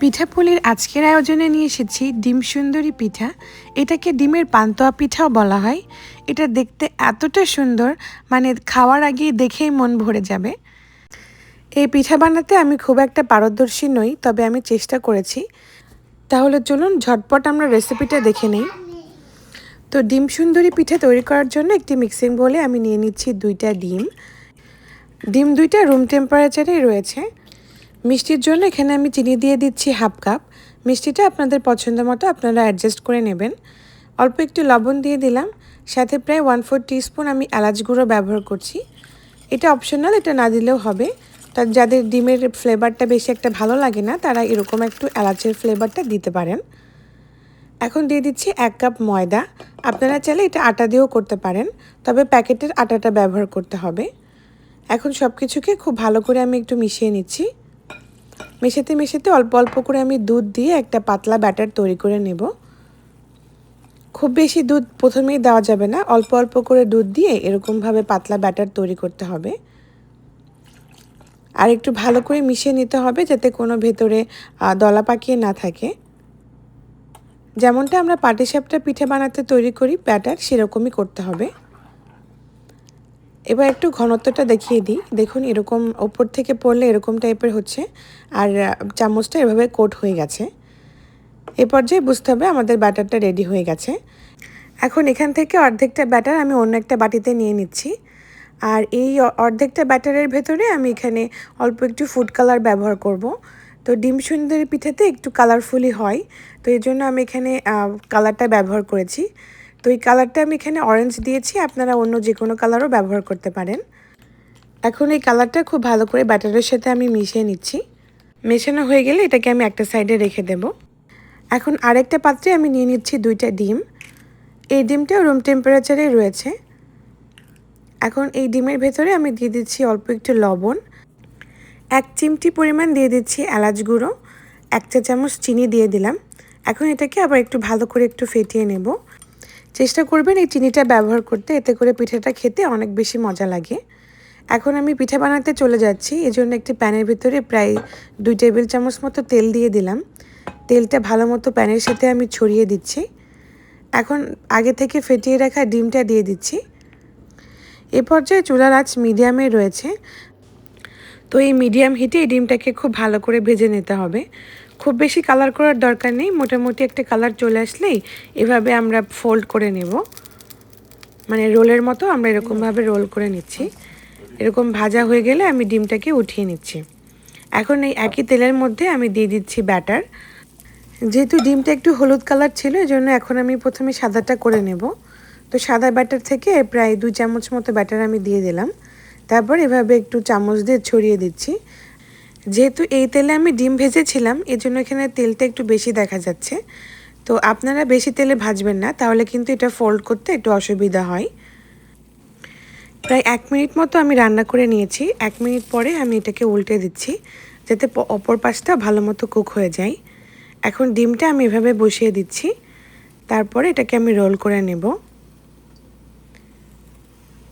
পিঠাপুলির আজকের আয়োজনে নিয়ে এসেছি ডিম সুন্দরী পিঠা। এটাকে ডিমের পান্তুয়া পিঠাও বলা হয়। এটা দেখতে এতটা সুন্দর, মানে খাওয়ার আগে দেখেই মন ভরে যাবে। এই পিঠা বানাতে আমি খুব একটা পারদর্শী নই, তবে আমি চেষ্টা করেছি। তাহলে চলুন ঝটপট আমরা রেসিপিটা দেখে নিই। তো ডিম সুন্দরী পিঠা তৈরি করার জন্য একটি মিক্সিং বোলে আমি নিয়ে নিচ্ছি 2টা ডিম। ডিম 2টা রুম টেম্পারেচারেই রয়েছে। মিষ্টির জন্য এখানে আমি চিনি দিয়ে দিচ্ছি 1/2 কাপ। মিষ্টিটা আপনাদের পছন্দ মতো আপনারা অ্যাডজাস্ট করে নেবেন। অল্প একটু লবণ দিয়ে দিলাম, সাথে প্রায় 1/4 টিস্পুন আমি এলাচ গুঁড়ো ব্যবহার করছি। এটা অপশনাল, এটা না দিলেও হবে। যাদের ডিমের ফ্লেভারটা বেশি একটা ভালো লাগে না, তারা এরকম একটু এলাচের ফ্লেভারটা দিতে পারেন। এখন দিয়ে দিচ্ছি 1 কাপ ময়দা। আপনারা চাইলে এটা আটা দিয়েও করতে পারেন, তবে প্যাকেটের আটাটা ব্যবহার করতে হবে। এখন সব কিছুকে খুব ভালো করে আমি একটু মিশিয়ে নিচ্ছি। মেশাতে মেশাতে অল্প অল্প করে আমি দুধ দিয়ে একটা পাতলা ব্যাটার তৈরি করে নেব। খুব বেশি দুধ প্রথমেই দেওয়া যাবে না, অল্প অল্প করে দুধ দিয়ে এরকমভাবে পাতলা ব্যাটার তৈরি করতে হবে। আর একটু ভালো করে মিশিয়ে নিতে হবে যাতে কোনো ভেতরে দলা পাকিয়ে না থাকে। যেমনটা আমরা পাটিসাপটা পিঠা বানাতে তৈরি করি ব্যাটার, সেরকমই করতে হবে। এবার একটু ঘনত্বটা দেখিয়ে দিই। দেখুন এরকম ওপর থেকে পড়লে এরকম টাইপের হচ্ছে, আর চামচটা এভাবে কোট হয়ে গেছে। এ পর্যায়ে বুঝতে হবে আমাদের ব্যাটারটা রেডি হয়ে গেছে। এখন এখান থেকে অর্ধেকটা ব্যাটার আমি অন্য একটা বাটিতে নিয়ে নিচ্ছি। আর এই অর্ধেকটা ব্যাটারের ভেতরে আমি এখানে অল্প একটু ফুড কালার ব্যবহার করব। তো ডিম সুন্দরী পিঠাতে একটু কালারফুলি হয়, তো এই জন্য আমি এখানে কালারটা ব্যবহার করেছি। তো এই কালারটা আমি এখানে অরেঞ্জ দিয়েছি, আপনারা অন্য যে কোনো কালারও ব্যবহার করতে পারেন। এখন এই কালারটা খুব ভালো করে ব্যাটারের সাথে আমি মিশিয়ে নিচ্ছি। মেশানো হয়ে গেলে এটাকে আমি একটা সাইডে রেখে দেব। এখন আরেকটা পাত্রে আমি নিয়ে নিচ্ছি 2টা ডিম। এই ডিমটাও রুম টেম্পারেচারেই রয়েছে। এখন এই ডিমের ভেতরে আমি দিয়ে দিচ্ছি অল্প একটু লবণ, 1 চিমটি পরিমাণ দিয়ে দিচ্ছি এলাচ গুঁড়ো, 1 চা চামচ চিনি দিয়ে দিলাম। এখন এটাকে আবার একটু ভালো করে একটু ফেটিয়ে নেব। চেষ্টা করবেন এই চিনিটা ব্যবহার করতে, এতে করে পিঠাটা খেতে অনেক বেশি মজা লাগে। এখন আমি পিঠা বানাতে চলে যাচ্ছি। এজন্য একটি প্যানের ভিতরে প্রায় 2 টেবিল চামচ মতো তেল দিয়ে দিলাম। তেলটা ভালো মতো প্যানের সাথে আমি ছড়িয়ে দিচ্ছি। এখন আগে থেকে ফেটিয়ে রাখা ডিমটা দিয়ে দিচ্ছি। এ পর্যায়ে চুলার আঁচ মিডিয়ামে রয়েছে। তো এই মিডিয়াম হিটে এই ডিমটাকে খুব ভালো করে ভেজে নিতে হবে। খুব বেশি কালার করার দরকার নেই, মোটামুটি একটা কালার চলে আসলেই এভাবে আমরা ফোল্ড করে নেব। মানে রোলের মতো আমরা এরকমভাবে রোল করে নিচ্ছি। এরকম ভাজা হয়ে গেলে আমি ডিমটাকে উঠিয়ে নিচ্ছি। এখন এই একই তেলের মধ্যে আমি দিয়ে দিচ্ছি ব্যাটার। যেহেতু ডিমটা একটু হলুদ কালার ছিল, এজন্য এখন আমি প্রথমে সাদাটা করে নেব। তো সাদা ব্যাটার থেকে প্রায় 2 চামচ মতো ব্যাটার আমি দিয়ে দিলাম। তারপর এভাবে একটু চামচ দিয়ে ছড়িয়ে দিচ্ছি। যেহেতু এই তেলে আমি ডিম ভেজেছিলাম, এজন্য এখানে তেলটা একটু বেশি দেখা যাচ্ছে। তো আপনারা বেশি তেলে ভাজবেন না, তাহলে কিন্তু এটা ফোল্ড করতে একটু অসুবিধা হয়। প্রায় 1 মিনিট মতো আমি রান্না করে নিয়েছি। 1 মিনিট পরে আমি এটাকে উল্টে দিচ্ছি, যাতে অপর পাশটা ভালো মতো কুক হয়ে যায়। এখন ডিমটা আমি এভাবে বসিয়ে দিচ্ছি। তারপরে এটাকে আমি রোল করে নেব।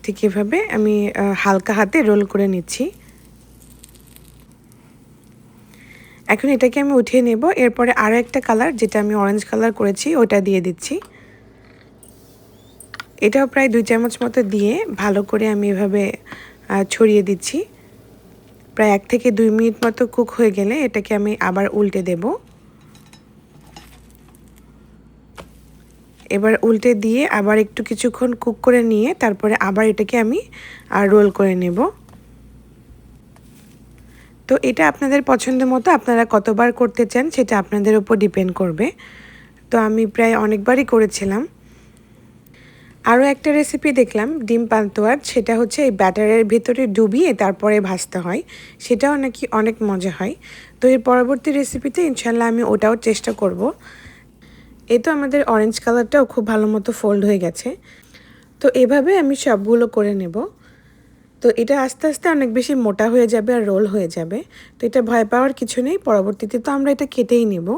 ঠিক এভাবে আমি হালকা হাতে রোল করে নিচ্ছি। এখন এটাকে আমি উঠিয়ে নেব। এরপরে আরও একটা কালার, যেটা আমি অরেঞ্জ কালার করেছি, ওটা দিয়ে দিচ্ছি। এটাও প্রায় 2 চামচ মতো দিয়ে ভালো করে আমি এভাবে ছড়িয়ে দিচ্ছি। প্রায় 1 থেকে 2 মিনিট মতো কুক হয়ে গেলে এটাকে আমি আবার উল্টে দেব। এবার উল্টে দিয়ে আবার একটু কিছুক্ষণ কুক করে নিয়ে তারপরে আবার এটাকে আমি রোল করে নেব। তো এটা আপনাদের পছন্দ মতো আপনারা কতবার করতে চান সেটা আপনাদের উপর ডিপেন্ড করবে। তো আমি প্রায় অনেকবারই করেছিলাম। আরও একটা রেসিপি দেখলাম ডিম পান্তুয়ার, সেটা হচ্ছে এই ব্যাটারের ভেতরে ডুবিয়ে তারপরে ভাজতে হয়। সেটাও নাকি অনেক মজা হয়। তো এর পরবর্তী রেসিপিতে ইনশাল্লাহ আমি ওটাও চেষ্টা করব। এই তো আমাদের অরেঞ্জ কালারটাও খুব ভালো মতো ফোল্ড হয়ে গেছে। তো এভাবে আমি সবগুলো করে নেব। তো এটা আস্তে আস্তে অনেক বেশি মোটা হয়ে যাবে আর রোল হয়ে যাবে। তো এটা ভয় পাওয়ার কিছু নেই, পরবর্তীতে তো আমরা এটা কেটেই নেব।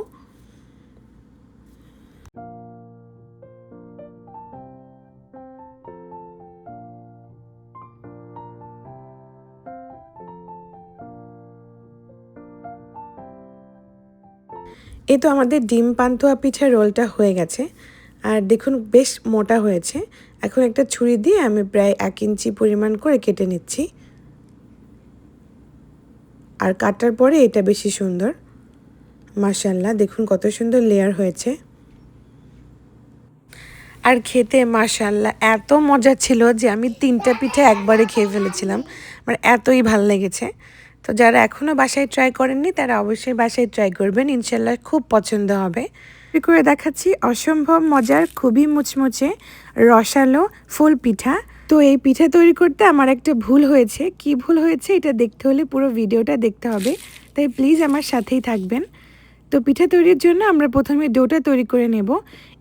এই তো আমাদের ডিম পান্তুয়া পিঠার রোলটা হয়ে গেছে। আর দেখুন বেশ মোটা হয়েছে। এখন একটা ছুরি দিয়ে আমি প্রায় 1 ইঞ্চি পরিমাণ করে কেটে নিচ্ছি। আর কাটার পরে এটা বেশি সুন্দর, মাশাআল্লাহ দেখুন কত সুন্দর লেয়ার হয়েছে। আর খেতে মাশাআল্লাহ এত মজা ছিল যে আমি 3টা পিঠা একবারে খেয়ে ফেলেছিলাম। মানে এতই ভাল লেগেছে। তো যারা এখনও বাসায় ট্রাই করেননি তারা অবশ্যই বাসায় ট্রাই করবেন, ইনশাল্লাহ খুব পছন্দ হবে। করে দেখাচ্ছি অসম্ভব মজার, খুবই মুচমুচে রসালো ফুল পিঠা। তো এই পিঠা তৈরি করতে আমার একটা ভুল হয়েছে। কি ভুল হয়েছে এটা দেখতে হলে পুরো ভিডিওটা দেখতে হবে, তাই প্লিজ আমার সাথেই থাকবেন। তো পিঠা তৈরির জন্য আমরা প্রথমে ডোটা তৈরি করে নেব।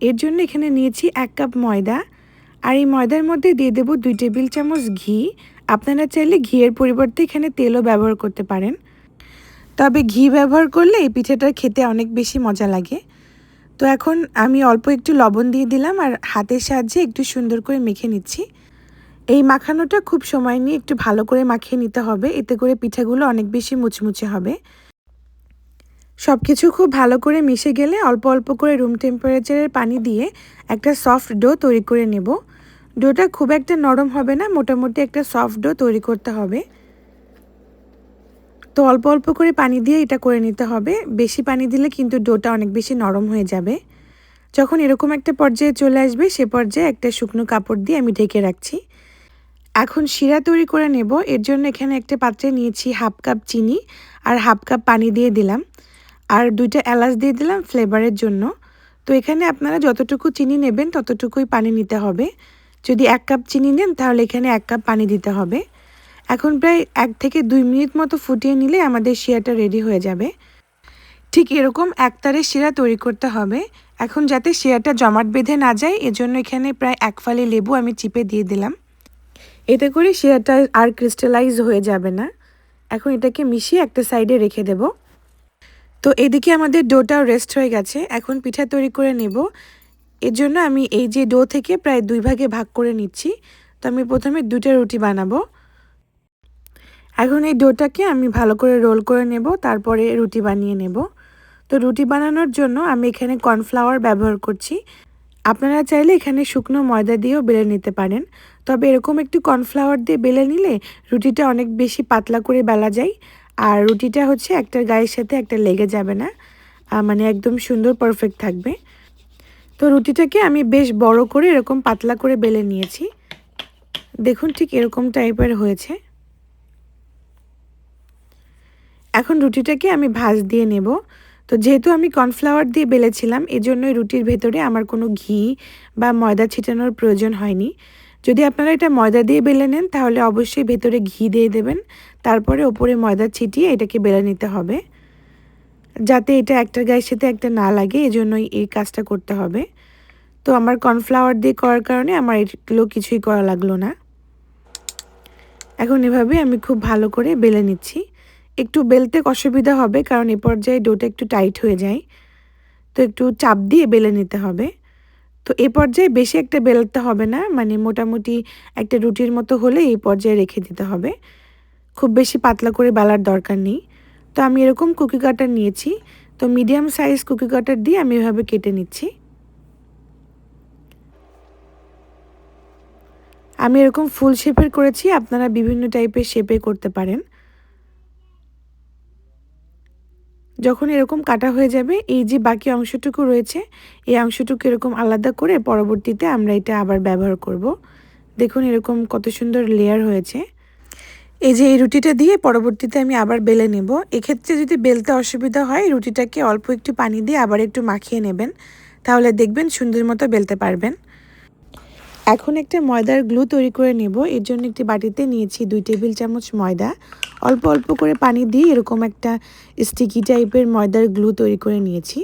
এর জন্য এখানে নিয়েছি 1 কাপ ময়দা, আর এই ময়দার মধ্যে দিয়ে দেব 2 টেবিল চামচ ঘি। আপনারা চাইলে ঘিয়ের পরিবর্তে এখানে তেলও ব্যবহার করতে পারেন, তবে ঘি ব্যবহার করলে এই পিঠাটা খেতে অনেক বেশি মজা লাগে। তো এখন আমি অল্প একটু লবণ দিয়ে দিলাম আর হাতের সাহায্যে একটু সুন্দর করে মেখে নিচ্ছি। এই মাখানোটা খুব সময় নিয়ে একটু ভালো করে মাখিয়ে নিতে হবে, এতে করে পিঠাগুলো অনেক বেশি মুচমুচে হবে। সব কিছু খুব ভালো করে মিশে গেলে অল্প অল্প করে রুম টেম্পারেচারের পানি দিয়ে একটা সফট ডো তৈরি করে নেব। ডোটা খুব একটা নরম হবে না, মোটামুটি একটা সফট ডো তৈরি করতে হবে। তো অল্প অল্প করে পানি দিয়ে এটা করে নিতে হবে, বেশি পানি দিলে কিন্তু ডোটা অনেক বেশি নরম হয়ে যাবে। যখন এরকম একটা পর্যায়ে চলে আসবে সে পর্যায়ে একটা শুকনো কাপড় দিয়ে আমি ঢেকে রাখছি। এখন শিরা তৈরি করে নেব। এর জন্য এখানে একটা পাত্রে নিয়েছি 1/2 কাপ চিনি আর 1/2 কাপ পানি দিয়ে দিলাম, আর 2টা এলাচ দিয়ে দিলাম ফ্লেভারের জন্য। তো এখানে আপনারা যতটুকু চিনি নেবেন ততটুকুই পানি নিতে হবে। যদি 1 কাপ চিনি নেন তাহলে এখানে 1 কাপ পানি দিতে হবে। এখন প্রায় 1 থেকে 2 মিনিট মতো ফুটিয়ে নিলে আমাদের শিরাটা রেডি হয়ে যাবে। ঠিক এরকম একতারে শিরা তৈরি করতে হবে। এখন যাতে শিরাটা জমাট বেঁধে না যায় এজন্য এখানে প্রায় 1 ফালি লেবু আমি চিপে দিয়ে দিলাম। এতে করে শিরাটা আর ক্রিস্টালাইজ হয়ে যাবে না। এখন এটাকে মিশিয়ে একটা সাইডে রেখে দেব। তো এদিকে আমাদের ডোটাও রেস্ট হয়ে গেছে। এখন পিঠা তৈরি করে নেব। এর জন্য আমি এই যে ডো থেকে প্রায় 2 ভাগে ভাগ করে নিচ্ছি। তো আমি প্রথমে 2টা রুটি বানাবো। এখন এই ডোটাকে আমি ভালো করে রোল করে নেব, তারপরে রুটি বানিয়ে নেব। তো রুটি বানানোর জন্য আমি এখানে কর্নফ্লাওয়ার ব্যবহার করছি। আপনারা চাইলে এখানে শুকনো ময়দা দিয়েও বেলে নিতে পারেন, তবে এরকম একটু কর্নফ্লাওয়ার দিয়ে বেলে নিলে রুটিটা অনেক বেশি পাতলা করে বেলা যায়, আর রুটিটা হচ্ছে একটার গায়ের সাথে একটা লেগে যাবে না, মানে একদম সুন্দর পারফেক্ট থাকবে। তো রুটিটাকে আমি বেশ বড় করে এরকম পাতলা করে বেলে নিয়েছি। দেখুন ঠিক এরকম টাইপের হয়েছে। এখন রুটিটাকে আমি ভাঁজ দিয়ে নেব। তো যেহেতু আমি কর্নফ্লাওয়ার দিয়ে বেলেছিলাম এজন্যই রুটির ভেতরে আমার কোনো ঘি বা ময়দা ছিটানোর প্রয়োজন হয়নি। যদি আপনারা এটা ময়দা দিয়ে বেলে নেন তাহলে অবশ্যই ভেতরে ঘি দিয়ে দেবেন, তারপরে ওপরে ময়দা ছিটিয়ে এটাকে বেলে নিতে হবে, যাতে এটা একটার গায়ের সাথে একটা না লাগে, এজন্যই এই কাজটা করতে হবে। তো আমার কর্নফ্লাওয়ার দিয়ে করার কারণে আমার এগুলো কিছুই করা লাগলো না। এখন এভাবে আমি খুব ভালো করে বেলে নিচ্ছি। একটু বেলতে অসুবিধা হবে কারণ এ পর্যায়ে ডোটা একটু টাইট হয়ে যায়, তো একটু চাপ দিয়ে বেলে নিতে হবে। তো এ পর্যায়ে বেশি একটা বেলতে হবে না, মানে মোটামুটি একটা রুটির মতো হলে এই পর্যায়ে রেখে দিতে হবে, খুব বেশি পাতলা করে বেলার দরকার নেই। তো আমি এরকম কুকি কাটার নিয়েছি, তো মিডিয়াম সাইজ কুকি কাটার দিয়ে আমি এভাবে কেটে নিচ্ছি। আমি এরকম ফুল শেপের করেছি, আপনারা বিভিন্ন টাইপের শেপে করতে পারেন। যখন এরকম কাটা হয়ে যাবে এই যে বাকি অংশটুকু রয়েছে এই অংশটুকু এরকম আলাদা করে পরবর্তীতে আমরা এটা আবার ব্যবহার করব। দেখুন এরকম কত সুন্দর লেয়ার হয়েছে। এই যে এই রুটিটা দিয়ে পরবর্তীতে আমি আবার বেলে নেব। এক্ষেত্রে যদি বেলতে অসুবিধা হয় রুটিটাকে অল্প একটু পানি দিয়ে আবার একটু মাখিয়ে নেবেন, তাহলে দেখবেন সুন্দর মতো বেলতে পারবেন। এখন একটা ময়দার গ্লু তৈরি করে নেব। এর জন্য একটি বাটিতে নিয়েছি 2 টেবিল চামচ ময়দা, অল্প অল্প করে পানি দিয়ে এরকম একটা স্টিকি টাইপের ময়দার গ্লু তৈরি করে নিয়েছি।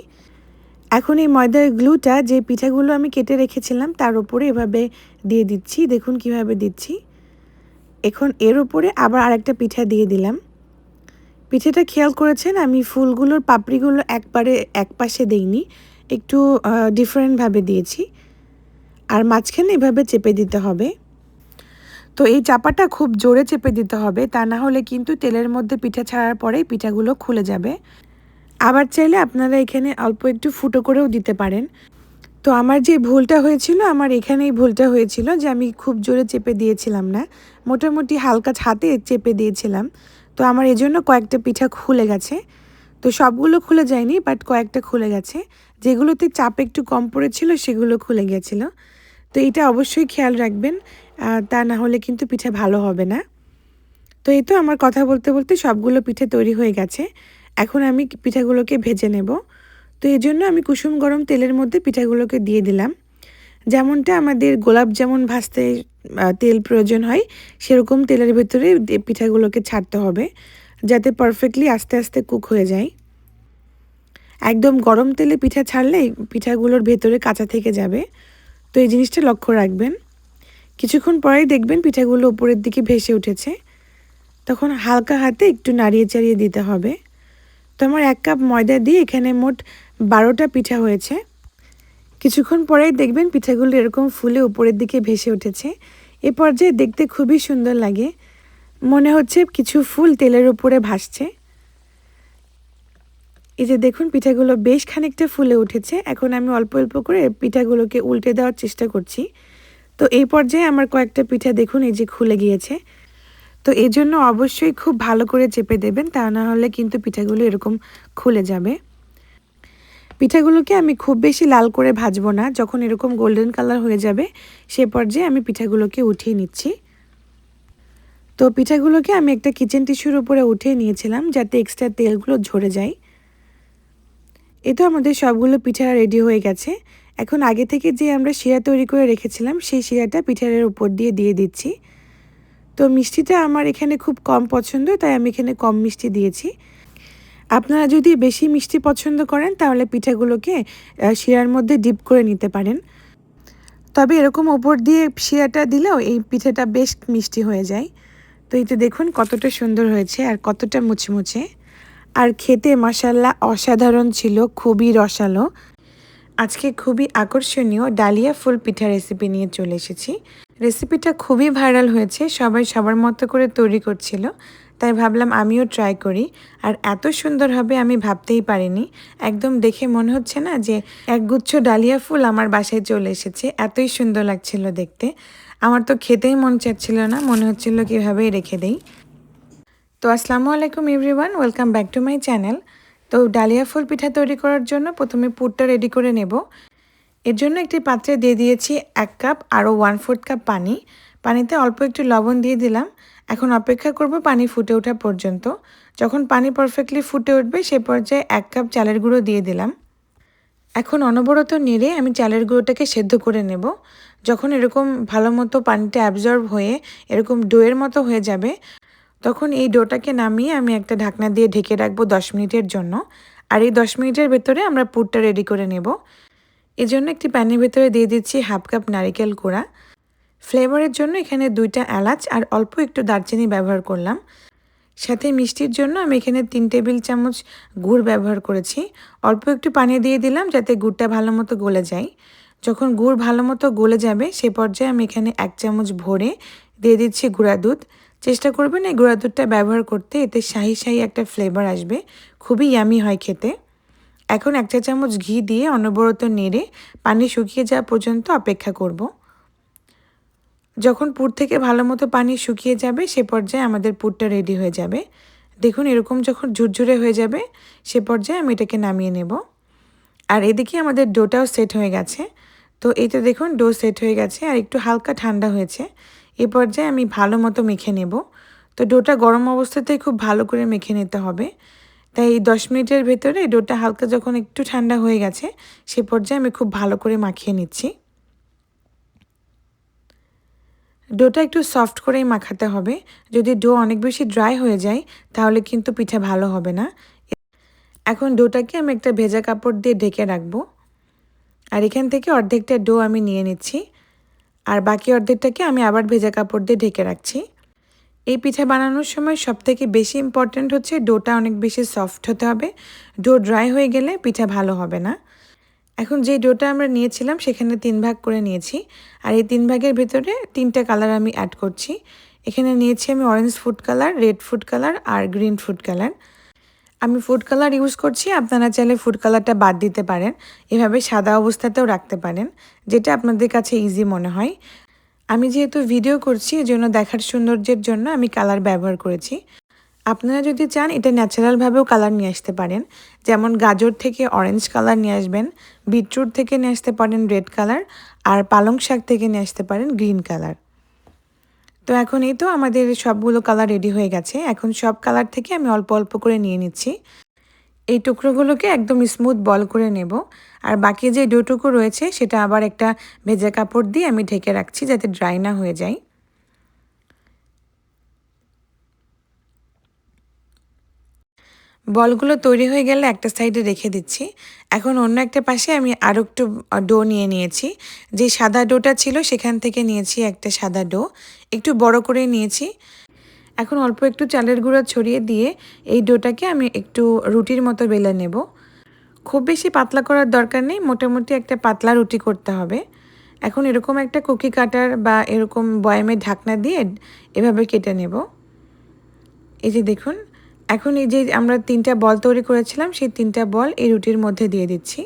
এখন এই ময়দার গ্লুটা যে পিঠাগুলো আমি কেটে রেখেছিলাম তার উপরে এভাবে দিয়ে দিচ্ছি। দেখুন কিভাবে দিচ্ছি। এখন এর উপরে আবার আরেকটা পিঠা দিয়ে দিলাম। পিঠাটা খেয়াল করেছেন আমি ফুলগুলোর পাপড়িগুলো একবারে এক পাশে দেইনি, একটু ডিফারেন্টভাবে দিয়েছি, আর মাঝখানে এভাবে চেপে দিতে হবে। তো এই চাপাটা খুব জোরে চেপে দিতে হবে, তা না হলে কিন্তু তেলের মধ্যে পিঠা ছাড়ার পরেই পিঠাগুলো খুলে যাবে। আবার চাইলে আপনারা এখানে অল্প একটু ফুটো করেও দিতে পারেন। তো আমার যে ভুলটা হয়েছিল, আমার এখানেই ভুলটা হয়েছিল যে আমি খুব জোরে চেপে দিয়েছিলাম না, মোটামুটি হালকা হাতে চেপে দিয়েছিলাম। তো আমার এজন্য কয়েকটা পিঠা খুলে গেছে। তো সবগুলো খুলে যায়নি, বাট কয়েকটা খুলে গেছে। যেগুলোতে চাপ একটু কম পড়েছিল সেগুলো খুলে গিয়েছিল। তো এটা অবশ্যই খেয়াল রাখবেন, তা না হলে কিন্তু পিঠা ভালো হবে না। তো এই তো আমার কথা বলতে বলতে সবগুলো পিঠে তৈরি হয়ে গেছে। এখন আমি পিঠাগুলোকে ভেজে নেব। তো এই জন্য আমি কুসুম গরম তেলের মধ্যে পিঠাগুলোকে দিয়ে দিলাম। যেমনটা আমাদের গোলাপ জামুন ভাজতে তেল প্রয়োজন হয়, সেরকম তেলের ভেতরে পিঠাগুলোকে ছাড়তে হবে, যাতে পারফেক্টলি আস্তে আস্তে কুক হয়ে যায়। একদম গরম তেলে পিঠা ছাড়লে পিঠাগুলোর ভেতরে কাঁচা থেকে যাবে। তো এই জিনিসটা লক্ষ্য রাখবেন। কিছুক্ষণ পরেই দেখবেন পিঠাগুলো উপরের দিকে ভেসে উঠেছে। তখন হালকা হাতে একটু নাড়িয়ে চাড়িয়ে দিতে হবে। তো আমার 1 কাপ ময়দা দিয়ে এখানে মোট 12টা পিঠা হয়েছে। কিছুক্ষণ পরেই দেখবেন পিঠাগুলো এরকম ফুলে উপরের দিকে ভেসে উঠেছে। এ পর্যায়ে দেখতে খুবই সুন্দর লাগে, মনে হচ্ছে কিছু ফুল তেলের উপরে ভাসছে। এই যে দেখুন পিঠাগুলো বেশ খানিকটা ফুলে উঠেছে। এখন আমি অল্প অল্প করে পিঠাগুলোকে উল্টে দেওয়ার চেষ্টা করছি। তো এই পর্যায়ে আমার কয়েকটা পিঠা দেখুন এই যে খুলে গিয়েছে। তো এই জন্য অবশ্যই খুব ভালো করে চেপে দেবেন, তা না হলে কিন্তু পিঠাগুলো এরকম খুলে যাবে। পিঠাগুলোকে আমি খুব বেশি লাল করে ভাজবো না, যখন এরকম গোল্ডেন কালার হয়ে যাবে সে পর্যায়ে আমি পিঠাগুলোকে উঠিয়ে নিচ্ছি। তো পিঠাগুলোকে আমি একটা কিচেন টিস্যুর উপরে উঠিয়ে নিয়েছিলাম, যাতে এক্সট্রা তেলগুলো ঝরে যায়। এই তো আমাদের সবগুলো পিঠা রেডি হয়ে গেছে। এখন আগে থেকে যে আমরা শিরা তৈরি করে রেখেছিলাম সেই শিরাটা পিঠার উপর দিয়ে দিচ্ছি। তো মিষ্টিটা আমার এখানে খুব কম পছন্দ, তাই আমি এখানে কম মিষ্টি দিয়েছি। আপনারা যদি বেশি মিষ্টি পছন্দ করেন তাহলে পিঠাগুলোকে শিরার মধ্যে ডিপ করে নিতে পারেন। তবে এরকম ওপর দিয়ে শিরাটা দিলেও এই পিঠাটা বেশ মিষ্টি হয়ে যায়। তো এই তো দেখুন কতটা সুন্দর হয়েছে আর কতটা মুচমুচে, আর খেতে মাশাআল্লাহ অসাধারণ ছিল, খুবই রসালো। আজকে খুবই আকর্ষণীয় ডালিয়া ফুল পিঠা রেসিপি নিয়ে চলে এসেছি। রেসিপিটা খুবই ভাইরাল হয়েছে, সবাই সবার মতো করে তৈরি করছিল, তাই ভাবলাম আমিও ট্রাই করি। আর এত সুন্দর হবে আমি ভাবতেই পারিনি। একদম দেখে মনে হচ্ছে না যে একগুচ্ছ ডালিয়া ফুল আমার বাসায় চলে এসেছে, এতই সুন্দর লাগছিল দেখতে। আমার তো খেতেই মন চাচ্ছিল না, মনে হচ্ছিল কীভাবেই রেখে দেই। তো আসসালামু আলাইকুম everyone, welcome back to my channel. তো ডালিয়া ফুল পিঠা তৈরি করার জন্য প্রথমে পুরটা রেডি করে নেব। এর জন্য একটি পাত্রে দিয়ে দিয়েছি 1 কাপ আরও 1/4 কাপ পানি। পানিতে অল্প একটু লবণ দিয়ে দিলাম। এখন অপেক্ষা করব পানি ফুটে ওঠা পর্যন্ত। যখন পানি পারফেক্টলি ফুটে উঠবে সে পর্যায়ে 1 কাপ চালের গুঁড়ো দিয়ে দিলাম। এখন অনবরত নেড়ে আমি চালের গুঁড়োটাকে সেদ্ধ করে নেব। যখন এরকম ভালো মতো পানিটা অ্যাবজর্ব হয়ে এরকম ডোয়ের মতো হয়ে যাবে, তখন এই ডোটাকে নামিয়ে আমি একটা ঢাকনা দিয়ে ঢেকে রাখবো 10 মিনিটের জন্য। আর এই 10 মিনিটের ভেতরে আমরা পুরটা রেডি করে নেব। এজন্য একটি প্যানের ভেতরে দিয়ে দিচ্ছি 1/2 কাপ নারিকেল কোড়া। ফ্লেভারের জন্য এখানে 2টা এলাচ আর অল্প একটু দারচিনি ব্যবহার করলাম। সাথে মিষ্টির জন্য আমি এখানে 3 টেবিল চামচ গুড় ব্যবহার করেছি। অল্প একটু পানি দিয়ে দিলাম যাতে গুড়টা ভালো মতো গলে যায়। যখন গুড় ভালো মতো গলে যাবে সে পর্যায়ে আমি এখানে 1 চামচ ভরে দিয়ে দিচ্ছি গুঁড়া দুধ। চেষ্টা করবেন এই গুঁড়া দুধটা ব্যবহার করতে, এতে শাহি শাহি একটা ফ্লেভার আসবে, খুবই ইয়ামি হয় খেতে। এখন 1 চা চামচ ঘি দিয়ে অনবরত নেড়ে পানি শুকিয়ে যাওয়া পর্যন্ত অপেক্ষা করব। যখন পুর থেকে ভালো মতো পানি শুকিয়ে যাবে সে পর্যায়ে আমাদের পুরটা রেডি হয়ে যাবে। দেখুন এরকম যখন ঝুরঝুরে হয়ে যাবে সে পর্যায়ে আমি এটাকে নামিয়ে নেব। আর এদিকে আমাদের ডোটাও সেট হয়ে গেছে। তো এই তো দেখুন ডো সেট হয়ে গেছে আর একটু হালকা ঠান্ডা হয়েছে। এই পর্যায়ে আমি ভালো মতো মেখে নেব। তো ডোটা গরম অবস্থাতেই খুব ভালো করে মেখে নিতে হবে। তাই এই 10 মিনিটের ভেতরে ডোটা হালকা যখন একটু ঠান্ডা হয়ে গেছে সে পর্যায়ে আমি খুব ভালো করে মাখিয়ে নিচ্ছি। ডোটা একটু সফট করেই মাখাতে হবে। যদি ডো অনেক বেশি ড্রাই হয়ে যায় তাহলে কিন্তু পিঠা ভালো হবে না। এখন ডোটাকে আমি একটা ভেজা কাপড় দিয়ে ঢেকে রাখবো। আর এখান থেকে অর্ধেকটা ডো আমি নিয়ে নিচ্ছি, আর বাকি অর্ধেকটাকে আমি আবার ভেজা কাপড় দিয়ে ঢেকে রাখছি। এই পিঠা বানানোর সময় সবথেকে বেশি ইম্পর্ট্যান্ট হচ্ছে ডোটা অনেক বেশি সফট হতে হবে। ডো ড্রাই হয়ে গেলে পিঠা ভালো হবে না। এখন যে ডোটা আমরা নিয়েছিলাম সেখানে 3 ভাগ করে নিয়েছি, আর এই 3 ভাগের ভেতরে 3টা কালার আমি অ্যাড করছি। এখানে নিয়েছি আমি orange food colour, red food colour আর গ্রিন ফুড কালার। আমি ফুড কালার ইউজ করছি, আপনারা চাইলে ফুড কালারটা বাদ দিতে পারেন, এভাবে সাদা অবস্থাতেও রাখতে পারেন, যেটা আপনাদের কাছে ইজি মনে হয়। আমি যেহেতু ভিডিও করছি এজন্য দেখার সৌন্দর্যের জন্য আমি কালার ব্যবহার করেছি। আপনারা যদি চান এটা ন্যাচারালভাবেও কালার নিয়ে আসতে পারেন, যেমন গাজর থেকে অরেঞ্জ কালার নিয়ে আসবেন, বিটরুট থেকে নিয়ে আসতে পারেন রেড কালার, আর পালং শাক থেকে নিয়ে আসতে পারেন গ্রিন কালার। তো এখন এই তো আমাদের সবগুলো কালার রেডি হয়ে গেছে। এখন সব কালার থেকে আমি অল্প অল্প করে নিয়ে নিচ্ছি। এই টুকরোগুলোকে একদম স্মুথ বল করে নেব। আর বাকি যে ডোটুকু রয়েছে সেটা আবার একটা ভেজা কাপড় দিয়ে আমি ঢেকে রাখছি যাতে ড্রাই না হয়ে যায়। বলগুলো তৈরি হয়ে গেলে একটা সাইডে রেখে দিচ্ছি। এখন অন্য একটা পাশে আমি আরও একটু ডো নিয়ে নিয়েছি। যে সাদা ডোটা ছিল সেখান থেকে নিয়েছি একটা সাদা ডো, একটু বড় করে নিয়েছি। এখন অল্প একটু চালের গুঁড়া ছড়িয়ে দিয়ে এই ডোটাকে আমি একটু রুটির মতো বেলে নেব। খুব বেশি পাতলা করার দরকার নেই, মোটামুটি একটা পাতলা রুটি করতে হবে। এখন এরকম একটা কুকি কাটার বা এরকম বয়ামের ঢাকনা দিয়ে এভাবে কেটে নেব। এই যে দেখুন, এখন এই যে আমরা 3টা বল তৈরি করেছিলাম সেই 3টা বল এই রুটির মধ্যে দিয়ে দিচ্ছি।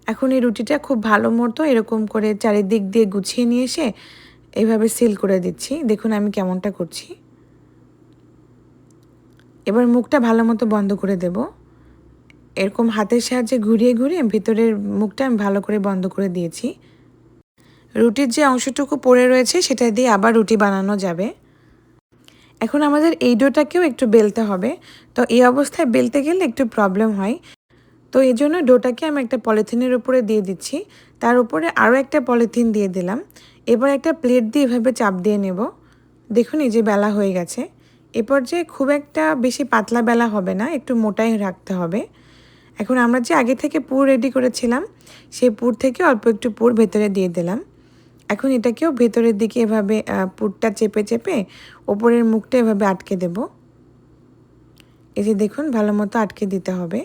এখন এই রুটিটা খুব ভালো মতো এরকম করে চারিদিক দিয়ে গুছিয়ে নিয়ে এসে এইভাবে সিল করে দিচ্ছি। দেখুন আমি কেমনটা করছি। এবার মুখটা ভালো মতো বন্ধ করে দেব। এরকম হাতের সাহায্যে ঘুরিয়ে ঘুরিয়ে ভিতরের মুখটা আমি ভালো করে বন্ধ করে দিয়েছি। রুটির যে অংশটুকু পড়ে রয়েছে সেটা দিয়ে আবার রুটি বানানো যাবে। এখন আমাদের এই ডোটাকেও একটু বেলতে হবে। তো এই অবস্থায় বেলতে গেলে একটু প্রবলেম হয়। তো এই জন্য ডোটাকে আমি একটা পলিথিনের উপরে দিয়ে দিচ্ছি, তার উপরে আরও একটা পলিথিন দিয়ে দিলাম। এবার একটা প্লেট দিয়ে এভাবে চাপ দিয়ে নেব। দেখুন এই যে বেলা হয়ে গেছে। এ পর্যায়ে খুব একটা বেশি পাতলা বেলা হবে না, একটু মোটাই রাখতে হবে। এখন আমরা যে আগে থেকে পুর রেডি করেছিলাম সেই পুর থেকে অল্প একটু পুর ভেতরে দিয়ে দিলাম। এখন এটাকেও ভেতরের দিকে এভাবে পুরটা চেপে চেপে ওপরের মুখটা এভাবে আটকে দেব। এই যে দেখুন ভালো মতো আটকে দিতে হবে।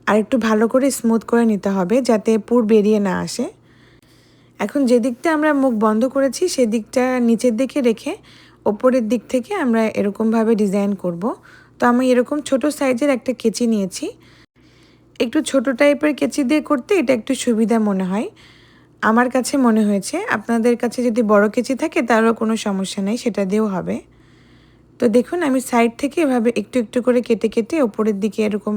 আর একটু ভালো করে স্মুথ করে নিতে হবে যাতে পুর বেরিয়ে না আসে। এখন যে দিকটা আমরা মুখ বন্ধ করেছি সেদিকটা নিচের দিকে রেখে ওপরের দিক থেকে আমরা এরকমভাবে ডিজাইন করব। তো আমি এরকম ছোট সাইজের একটা কেচি নিয়েছি। একটু ছোট টাইপের কেচি দিয়ে করতে এটা একটু সুবিধা মনে হয়, আমার কাছে মনে হয়েছে। আপনাদের কাছে যদি বড় কেচি থাকে তারও কোনো সমস্যা নেই, সেটা দিয়েও হবে। তো দেখুন আমি সাইড থেকে এভাবে একটু একটু করে কেটে কেটে ওপরের দিকে এরকম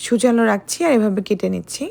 সুচালো রাখছি আর এভাবে কেটে নিচ্ছি।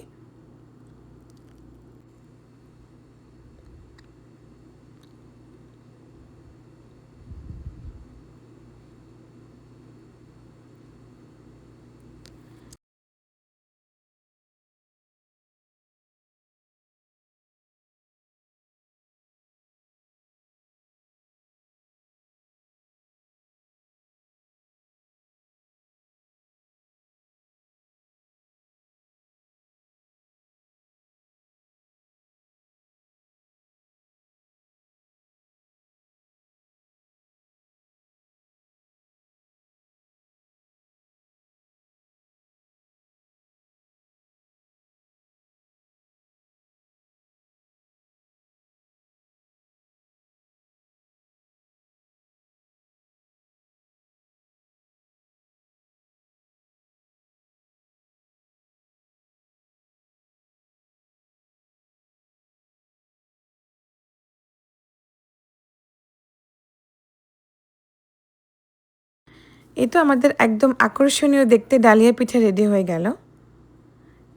এই তো আমাদের একদম আকর্ষণীয় দেখতে ডালিয়া পিঠা রেডি হয়ে গেল।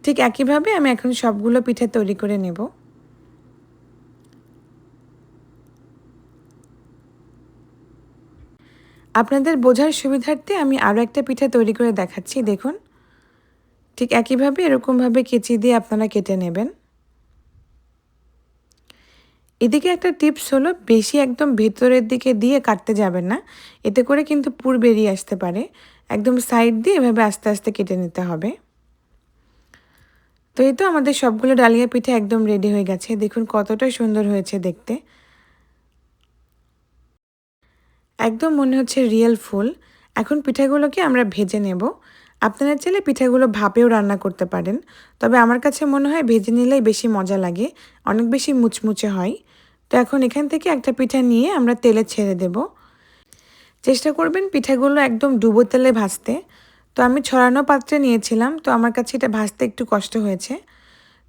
ঠিক একইভাবে আমি এখন সবগুলো পিঠা তৈরি করে নেব। আপনাদের বোঝার সুবিধার্থে আমি আরও একটা পিঠা তৈরি করে দেখাচ্ছি। দেখুন ঠিক একইভাবে এরকমভাবে কেচি দিয়ে আপনারা কেটে নেবেন। এদিকে একটা টিপস হলো, বেশি একদম ভেতরের দিকে দিয়ে কাটতে যাবেন না, এতে করে কিন্তু পুর বেরিয়ে আসতে পারে। একদম সাইড দিয়ে এভাবে আস্তে আস্তে কেটে নিতে হবে। তো এই তো আমাদের সবগুলো ডালিয়া পিঠা একদম রেডি হয়ে গেছে। দেখুন কতটা সুন্দর হয়েছে দেখতে, একদম মনে হচ্ছে রিয়েল ফুল। এখন পিঠাগুলোকে আমরা ভেজে নেব। আপনারা চাইলে পিঠাগুলো ভাপেও রান্না করতে পারেন, তবে আমার কাছে মনে হয় ভেজে নিলেই বেশি মজা লাগে, অনেক বেশি মুচমুচে হয়। তো এখন এখান থেকে একটা পিঠা নিয়ে আমরা তেলে ছেড়ে দেব। চেষ্টা করবেন পিঠাগুলো একদম ডুবো তেলে ভাজতে। তো আমি ছড়ানো পাত্রে নিয়েছিলাম, তো আমার কাছে এটা ভাজতে একটু কষ্ট হয়েছে।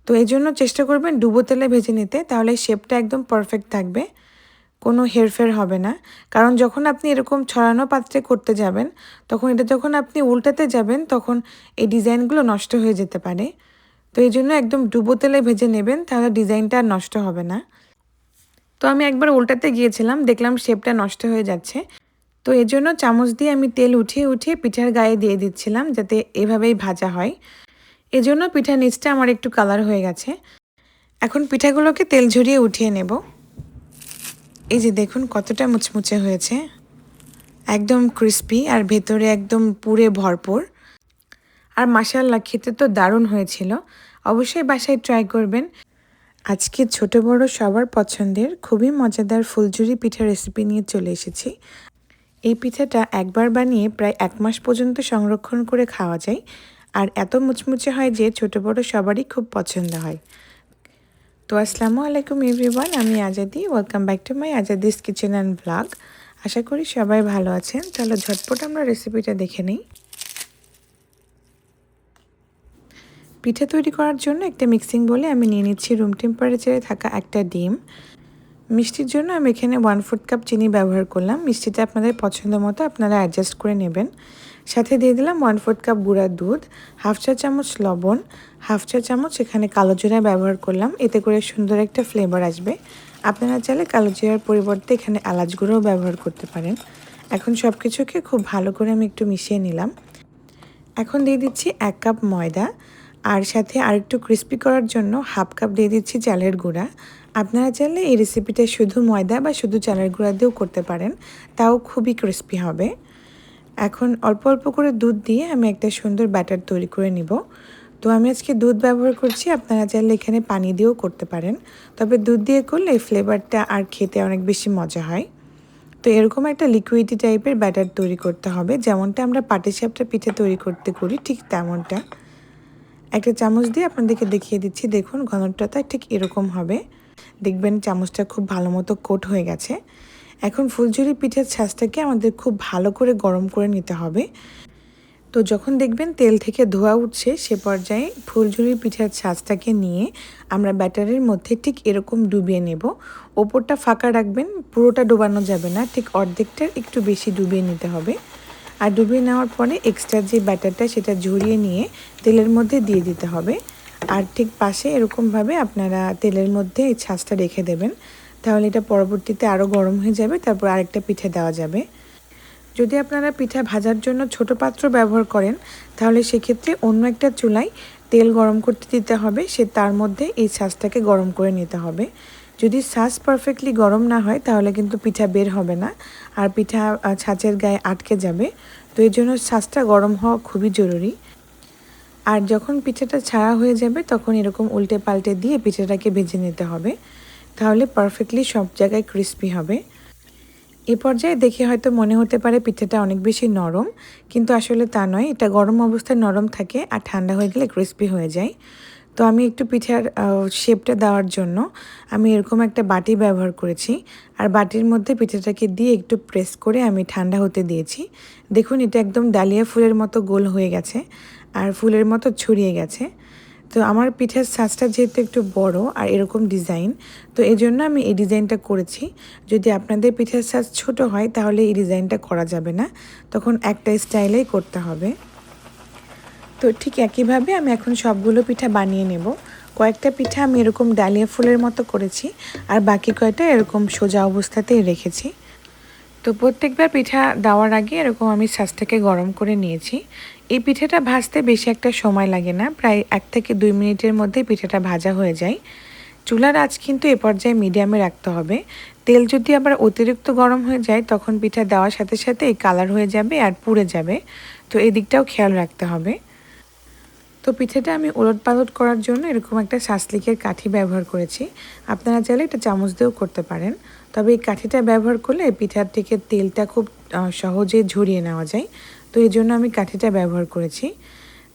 তো এই জন্য চেষ্টা করবেন ডুবো তেলে ভেজে নিতে, তাহলে শেপটা একদম পারফেক্ট থাকবে, কোনো হেরফের হবে না। কারণ যখন আপনি এরকম ছড়ানো পাত্রে করতে যাবেন, তখন এটা যখন আপনি উল্টাতে যাবেন তখন এই ডিজাইনগুলো নষ্ট হয়ে যেতে পারে। তো এই জন্য একদম ডুবো তেলে ভেজে নেবেন, তাহলে ডিজাইনটা আর নষ্ট হবে না। তো আমি একবার উল্টাতে গিয়েছিলাম, দেখলাম শেপটা নষ্ট হয়ে যাচ্ছে। তো এই জন্য চামচ দিয়ে আমি তেল উঠিয়ে উঠিয়ে পিঠার গায়ে দিয়ে দিচ্ছিলাম, যাতে এভাবেই ভাজা হয়। এজন্য পিঠার নিচটা আমার একটু কালার হয়ে গেছে। এখন পিঠাগুলোকে তেল ঝরিয়ে উঠিয়ে নেব। এই যে দেখুন কতটা মুচমুচে হয়েছে, একদম ক্রিস্পি আর ভেতরে একদম পুরে ভরপুর। আর মাশাআল্লাহ, খেতে তো দারুণ হয়েছিল। অবশ্যই বাসায় ট্রাই করবেন। আজকে ছোট বড় সবার পছন্দের খুবই মজাদার ফুলঝুরি পিঠা রেসিপি নিয়ে চলে এসেছি। এই পিঠাটা একবার বানিয়ে প্রায় 1 মাস পর্যন্ত সংরক্ষণ করে খাওয়া যায়, আর এত মুচমুচে হয় যে ছোট বড় সবারই খুব পছন্দ হয়। তো আসসালামু আলাইকুম এভরিওয়ান, আমি Azadi. Welcome back to my Azadi's kitchen and blog. আশা করি সবাই ভালো আছেন। চলো ঝটপট আমরা রেসিপিটা দেখে নিই। পিঠা তৈরি করার জন্য একটা মিক্সিং বলে আমি নিয়ে নিচ্ছি রুম টেম্পারেচারে থাকা একটা ডিম। মিষ্টির জন্য আমি এখানে 1/4 কাপ চিনি ব্যবহার করলাম। মিষ্টিটা আপনাদের পছন্দ মতো আপনারা অ্যাডজাস্ট করে নেবেন। সাথে দিয়ে দিলাম 1/4 কাপ গুঁড়া দুধ, 1/2 চা চামচ লবণ, 1/2 চা চামচ এখানে কালো জিরা ব্যবহার করলাম, এতে করে সুন্দর একটা ফ্লেভার আসবে। আপনারা চাইলে কালো জিরার পরিবর্তে এখানে এলাচ গুঁড়োও ব্যবহার করতে পারেন। এখন সব কিছুকে খুব ভালো করে আমি একটু মিশিয়ে নিলাম। এখন দিয়ে দিচ্ছি 1 কাপ ময়দা, আর সাথে আরেকটু ক্রিস্পি করার জন্য 1/2 কাপ দিয়ে দিচ্ছি চালের গুঁড়া। আপনারা চাইলে এই রেসিপিটা শুধু ময়দা বা শুধু চালের গুঁড়া দিয়েও করতে পারেন, তাও খুবই ক্রিস্পি হবে। এখন অল্প অল্প করে দুধ দিয়ে আমি একটা সুন্দর ব্যাটার তৈরি করে নিব। তো আমি আজকে দুধ ব্যবহার করছি, আপনারা চাইলে এখানে পানি দিয়েও করতে পারেন, তবে দুধ দিয়ে করলে ফ্লেভারটা আর খেতে অনেক বেশি মজা হয়। তো এরকম একটা লিকুইডি টাইপের ব্যাটার তৈরি করতে হবে, যেমনটা আমরা পাটিসাপটা পিঠে তৈরি করতে করি ঠিক তেমনটা। একটা চামচ দিয়ে আপনাদেরকে দেখিয়ে দিচ্ছি, দেখুন ঘনত্বটা ঠিক এরকম হবে। দেখবেন চামচটা খুব ভালো মতো কোট হয়ে গেছে। এখন ফুলঝুরি পিঠের ছাঁচটাকে আমাদের খুব ভালো করে গরম করে নিতে হবে। তো যখন দেখবেন তেল থেকে ধোঁয়া উঠছে, সে পর্যায়ে ফুলঝুরি পিঠার ছাঁচটাকে নিয়ে আমরা ব্যাটারের মধ্যে ঠিক এরকম ডুবিয়ে নেব। ওপরটা ফাঁকা রাখবেন, পুরোটা ডোবানো যাবে না, ঠিক অর্ধেকটার একটু বেশি ডুবিয়ে নিতে হবে। আর ডুবিয়ে নেওয়ার পরে এক্সট্রা যে ব্যাটারটা সেটা ঝরিয়ে নিয়ে তেলের মধ্যে দিয়ে দিতে হবে। আর ঠিক পাশে এরকমভাবে আপনারা তেলের মধ্যে এই ছাঁচটা রেখে দেবেন, তাহলে এটা পরবর্তীতে আরও গরম হয়ে যাবে, তারপর আরেকটা পিঠে দেওয়া যাবে। যদি আপনারা পিঠা ভাজার জন্য ছোট পাত্র ব্যবহার করেন, তাহলে সেক্ষেত্রে অন্য একটা চুলায় তেল গরম করতে দিতে হবে, তার মধ্যে এই ছাঁচটাকে গরম করে নিতে হবে। যদি ছাঁচ পারফেক্টলি গরম না হয় তাহলে কিন্তু পিঠা বের হবে না, আর পিঠা ছাঁচের গায়ে আটকে যাবে। তো এই জন্য ছাঁচটা গরম হওয়া খুবই জরুরি। আর যখন পিঠাটা ছাড়া হয়ে যাবে তখন এরকম উল্টে পাল্টে দিয়ে পিঠাটাকে ভেজে নিতে হবে, তাহলে পারফেক্টলি সব জায়গায় ক্রিস্পি হবে। এ পর্যায়ে দেখে হয়তো মনে হতে পারে পিঠাটা অনেক বেশি নরম, কিন্তু আসলে তা নয়। এটা গরম অবস্থায় নরম থাকে আর ঠান্ডা হয়ে গেলে ক্রিস্পি হয়ে যায়। তো আমি একটু পিঠার শেপটা দেওয়ার জন্য আমি এরকম একটা বাটি ব্যবহার করেছি, আর বাটির মধ্যে পিঠাটাকে দিয়ে একটু প্রেস করে আমি ঠান্ডা হতে দিয়েছি। দেখুন এটা একদম ডালিয়া ফুলের মতো গোল হয়ে গেছে আর ফুলের মতো ছড়িয়ে গেছে। তো আমার পিঠার সাইজটা যেহেতু একটু বড় আর এরকম ডিজাইন, তো এই জন্য আমি এই ডিজাইনটা করেছি। যদি আপনাদের পিঠার সাইজ ছোট হয় তাহলে এই ডিজাইনটা করা যাবে না, তখন একটা স্টাইলেই করতে হবে। তো ঠিক একইভাবে আমি এখন সবগুলো পিঠা বানিয়ে নেব। কয়েকটা পিঠা আমি এরকম ডালিয়া ফুলের মতো করেছি, আর বাকি কয়টা এরকম সোজা অবস্থাতেই রেখেছি। তো প্রত্যেকবার পিঠা দেওয়ার আগে এরকম আমি ছাঁচটাকে গরম করে নিয়েছি। এই পিঠাটা ভাজতে বেশি একটা সময় লাগে না, প্রায় 1 থেকে 2 মিনিটের মধ্যে পিঠাটা ভাজা হয়ে যায়। চুলার আঁচ কিন্তু এ পর্যায়ে মিডিয়ামে রাখতে হবে। তেল যদি আবার অতিরিক্ত গরম হয়ে যায় তখন পিঠা দেওয়ার সাথে সাথে কালার হয়ে যাবে আর পুড়ে যাবে, তো এই দিকটাও খেয়াল রাখতে হবে। তো পিঠাটা আমি ওলটপালট করার জন্য এরকম একটা শাসলিকের কাঠি ব্যবহার করেছি। আপনারা চাইলে এটা চামচ দিয়েও করতে পারেন, তবে এই কাঠিটা ব্যবহার করলে পিঠার থেকে তেলটা খুব সহজে ঝরিয়ে নেওয়া যায়। তো এই জন্য আমি কাঠিটা ব্যবহার করেছি।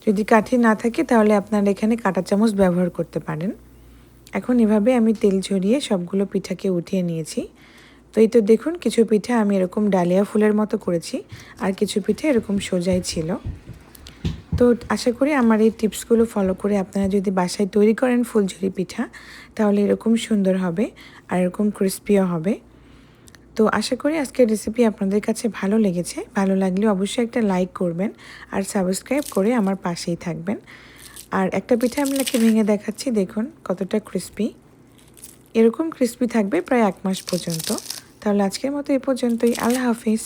যদি কাঠি না থাকে তাহলে আপনারা এখানে কাঁটা চামচ ব্যবহার করতে পারেন। এখন এভাবে আমি তেল ঝরিয়ে সবগুলো পিঠাকে উঠিয়ে নিয়েছি। তো এই তো দেখুন কিছু পিঠা আমি এরকম ডালিয়া ফুলের মতো করেছি, আর কিছু পিঠা এরকম সোজাই ছিল। তো আশা করি আমার এই টিপসগুলো ফলো করে আপনারা যদি বাসায় তৈরি করেন ফুলঝুরি পিঠা, তাহলে এরকম সুন্দর হবে আর এরকম ক্রিস্পিও হবে। তো আশা করি আজকের রেসিপি আপনাদের কাছে ভালো লেগেছে। ভালো লাগলে অবশ্যই একটা লাইক করবেন আর সাবস্ক্রাইব করে আমার পাশেই থাকবেন। আর একটা পিঠা আপনাকে ভেঙে দেখাচ্ছি, দেখুন কতটা ক্রিস্পি। এরকম ক্রিস্পি থাকবে প্রায় 1 মাস পর্যন্ত। তাহলে আজকের মতো এ পর্যন্তই। আল্লাহ হাফিজ।